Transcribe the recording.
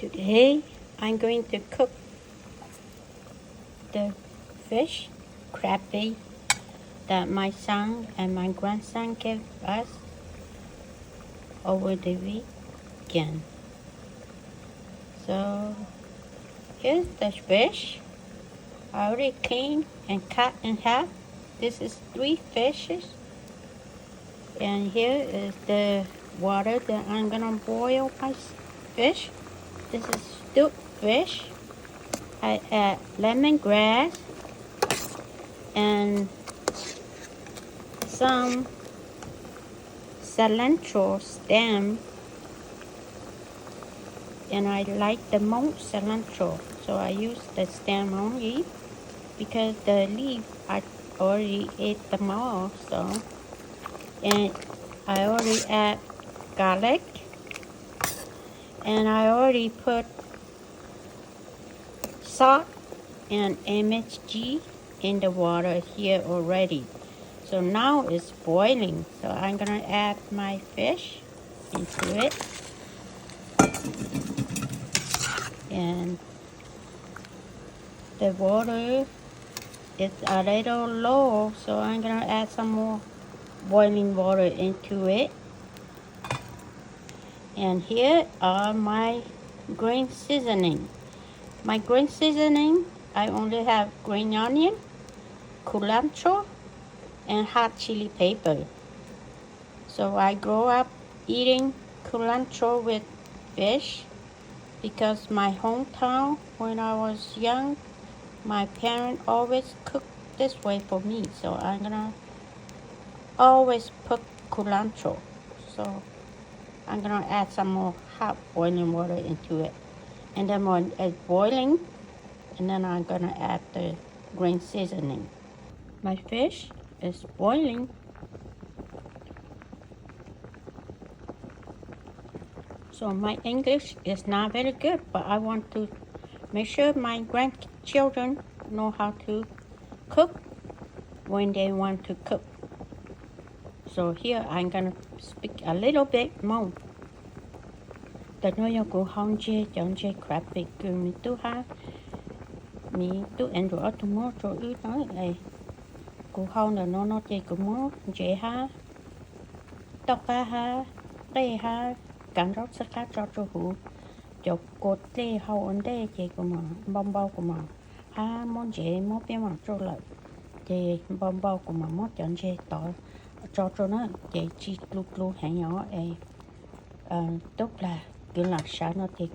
Today I'm going to cook the fish crappie that my son and my grandson gave us over the weekend. So here's the fish. I already cleaned and cut in half. This is 3 fishes. And here is the water that I'm gonna boil my fish. This is stewed fish. I add lemongrass and some cilantro stem, and I like the most cilantro, so I use the stem only because the leaf I already ate them all. So, and I already add garlic, and I already put salt and ntseg in the water here already. So now it's boiling. So I'm gonna add my fish into it. And the water is a little low, so I'm gonna add some more boiling water into it. And here are my green seasoning. My green seasoning, I only have green onion, cilantro, and hot chili pepper. So I grew up eating cilantro with fish because my hometown, when I was young, my parents always cooked this way for me. So I'm gonna always put cilantro. So I'm gonna add some more hot boiling water into it. And then when it's boiling, and then I'm gonna add the green seasoning. My fish is boiling. So my English is not very good, but I want to make sure my grandchildren know how to cook when they want to cook. So here I'm gonna speak a little bit more. The nói của hong che chọn che crappie cứ mi tu ha mi tu ăn rồi tu mua rồi ư nói này của hong là nó che của mua che ha tóc ha đây ha cắn rau sắc cá cho hủ chọc cột tê hậu ấn tê che của mà bông bao của mà ha món che món bé mà cho lại che bông bao của mà món chọn che tỏi cho nó che chi lu lu hẹn nhỏ tốt là kiểu là sao nó thì